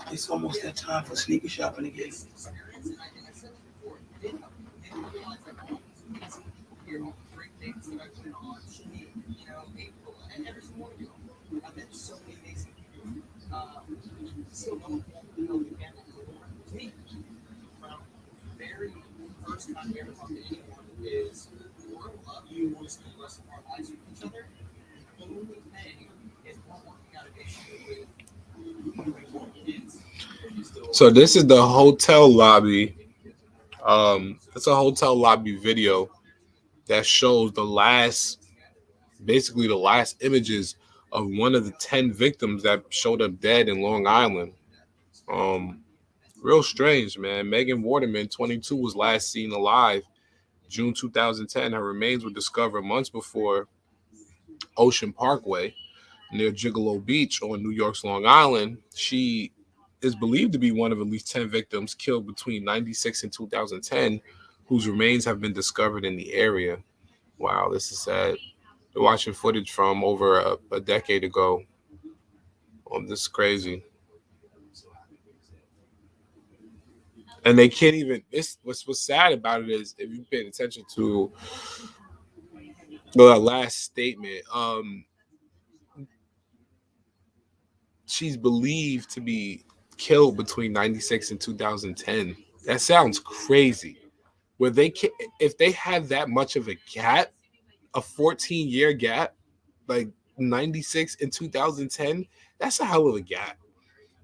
It's almost that time for sneaker shopping again. So this is the hotel lobby. It's a hotel lobby video that shows basically the last images of one of the 10 victims that showed up dead in Long Island. Um, Real strange, man. Megan Waterman, 22, was last seen alive June 2010. Her remains were discovered months before Ocean Parkway near Gilgo Beach on New York's Long Island. She is believed to be one of at least 10 victims killed between 96 and 2010, whose remains have been discovered in the area. Wow, this is sad. We're watching footage from over a decade ago. This is crazy. And they can't even. What's sad about it is if you paid attention to the last statement. She's believed to be killed between 96 and 2010. That sounds crazy. Where they can, if they had that much of a gap, a 14-year gap, like 96 and 2010, that's a hell of a gap.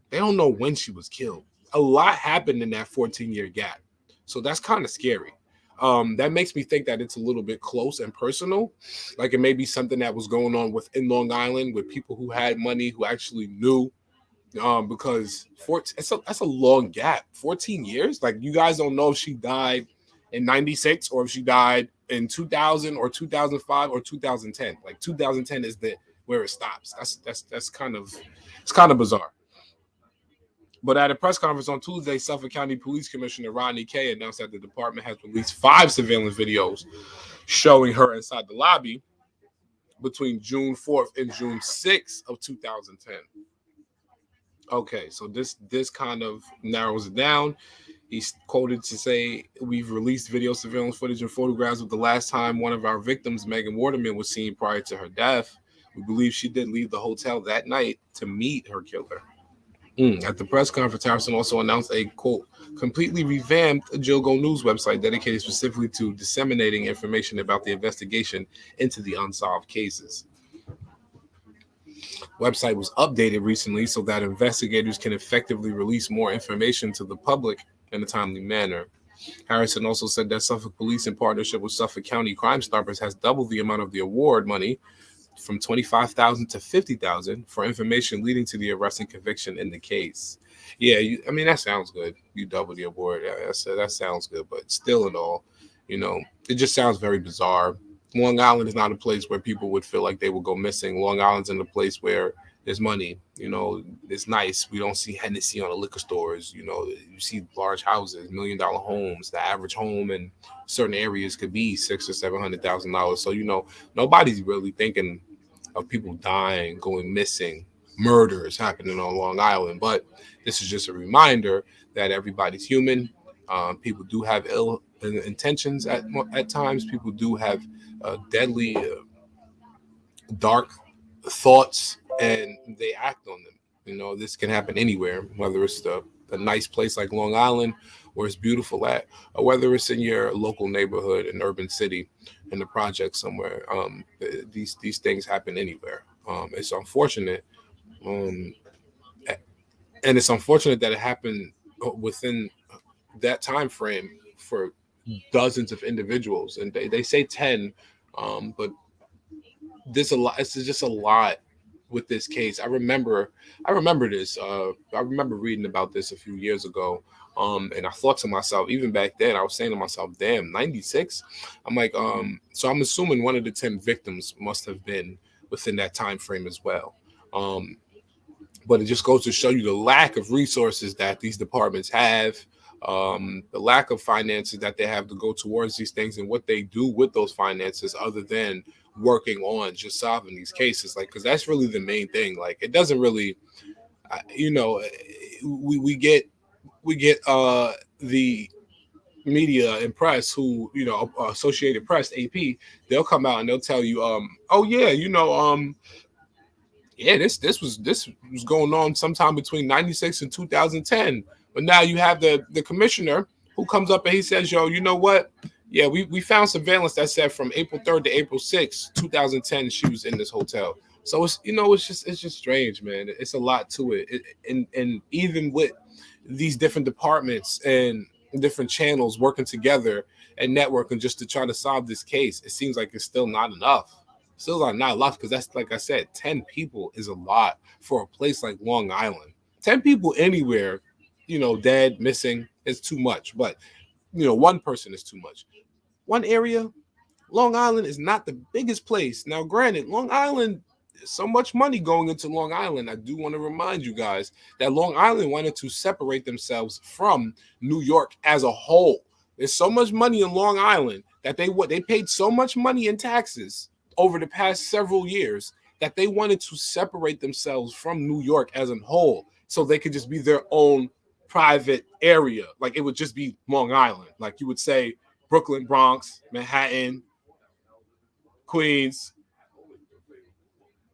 They don't know when she was killed. A lot happened in that 14-year gap. So that's kind of scary. That makes me think that it's a little bit close and personal. Like it may be something that was going on within Long Island with people who had money, who actually knew. Because that's a long gap. 14 years? Like you guys don't know if she died in 96 or if she died in 2000 or 2005 or 2010. Like 2010 is the where it stops. That's kind of bizarre. But at a press conference on Tuesday, Suffolk County Police Commissioner Rodney announced that the department has released 5 surveillance videos showing her inside the lobby between June 4th and June 6th of 2010. Okay, so this kind of narrows it down. He's quoted to say, "We've released video surveillance footage and photographs of the last time one of our victims, Megan Waterman, was seen prior to her death. We believe she did leave the hotel that night to meet her killer." At the press conference, Harrison also announced a, quote, completely revamped Gilgo News website dedicated specifically to disseminating information about the investigation into the unsolved cases. Website was updated recently so that investigators can effectively release more information to the public in a timely manner. Harrison also said that Suffolk Police, in partnership with Suffolk County Crime Stoppers, has doubled the amount of the award money from $25,000 to $50,000 for information leading to the arrest and conviction in the case. Yeah, that sounds good. You double the award. That sounds good, but still in all, it just sounds very bizarre. Long Island is not a place where people would feel like they would go missing. Long Island's in a place where there's money. It's nice. We don't see Hennessy on the liquor stores. You see large houses, $1 million homes. The average home in certain areas could be $600,000 or $700,000. So nobody's really thinking of people dying, going missing, murders happening on Long Island. But this is just a reminder that everybody's human. People do have ill intentions at times. People do have deadly, dark thoughts, and they act on them. You know, this can happen anywhere, whether it's a nice place like Long Island, where it's beautiful at, or whether it's in your local neighborhood, an urban city, in the project somewhere. These things happen anywhere. It's unfortunate, um, and it's unfortunate that it happened within that time frame for dozens of individuals, and they say 10, but this a lot. It's just a lot with this case. I remember this. I remember reading about this a few years ago. And I thought to myself, even back then, I was saying to myself, "Damn, 96." I'm like, so I'm assuming one of the 10 victims must have been within that time frame as well. Um, but it just goes to show you the lack of resources that these departments have, the lack of finances that they have to go towards these things, and what they do with those finances other than working on just solving these cases. Like, because that's really the main thing. Like, it doesn't really, you know, we get the media and press, who, Associated Press, AP, they'll come out and they'll tell you, oh yeah, yeah, this was going on sometime between 96 and 2010. But now you have the commissioner who comes up and he says, yo, you know what? Yeah, we found surveillance that said from April 3rd to April 6th, 2010, she was in this hotel. So it's just strange, man. It's a lot to it. And even with these different departments and different channels working together and networking just to try to solve this case, it seems like it's still not enough. Still not enough, because that's, like I said, 10 people is a lot for a place like Long Island. 10 people anywhere, dead, missing, is too much. But, one person is too much. One area, Long Island is not the biggest place. Now, granted, Long Island, there's so much money going into Long Island. I do want to remind you guys that Long Island wanted to separate themselves from New York as a whole. There's so much money in Long Island that they paid so much money in taxes over the past several years that they wanted to separate themselves from New York as a whole, so they could just be their own private area. Like, it would just be Long Island. Like, you would say Brooklyn, Bronx, Manhattan, Queens,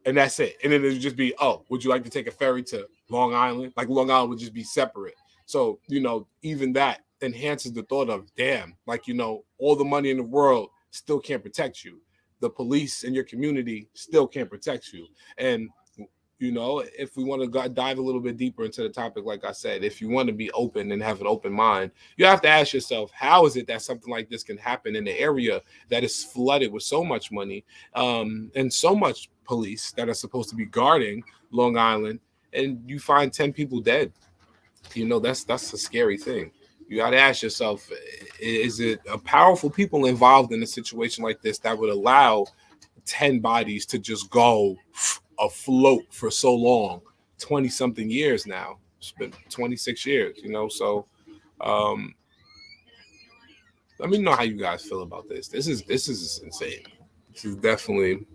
and that's it. And then it would just be, oh, would you like to take a ferry to Long Island? Like, Long Island would just be separate. So, even that enhances the thought of, damn, like, all the money in the world still can't protect you. The police in your community still can't protect you. And, if we want to dive a little bit deeper into the topic, like I said, if you want to be open and have an open mind, you have to ask yourself, how is it that something like this can happen in an area that is flooded with so much money, and so much police that are supposed to be guarding Long Island, and you find 10 people dead? That's a scary thing. You got to ask yourself, is it a powerful people involved in a situation like this that would allow 10 bodies to just go afloat for so long? 20 something years now. It's been 26 years, so let me know how you guys feel about this. This is insane. This is definitely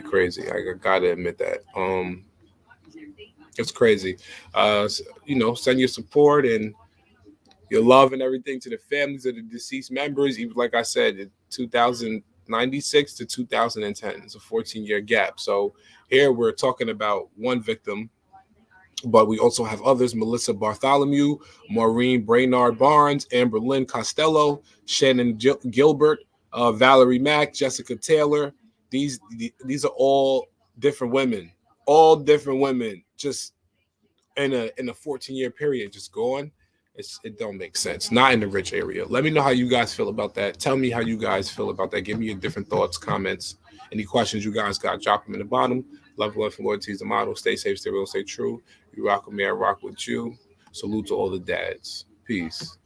crazy. I gotta admit that. It's crazy. Send your support and your love and everything to the families of the deceased members. Even, like I said, 2096 to 2010. It's a 14-year gap. So here we're talking about one victim, but we also have others: Melissa Bartholomew, Maureen Brainard Barnes, Amber Lynn Costello, Shannon Gilbert, Valerie Mack, Jessica Taylor. These are all different women, just in a 14-year period, just gone. It don't make sense. Not in the rich area. Let me know how you guys feel about that. Tell me how you guys feel about that. Give me your different thoughts, comments, any questions you guys got. Drop them in the bottom. Love, life, and loyalty is the motto. Stay safe, stay real, stay true. You rock with me, I rock with you. Salute to all the dads. Peace.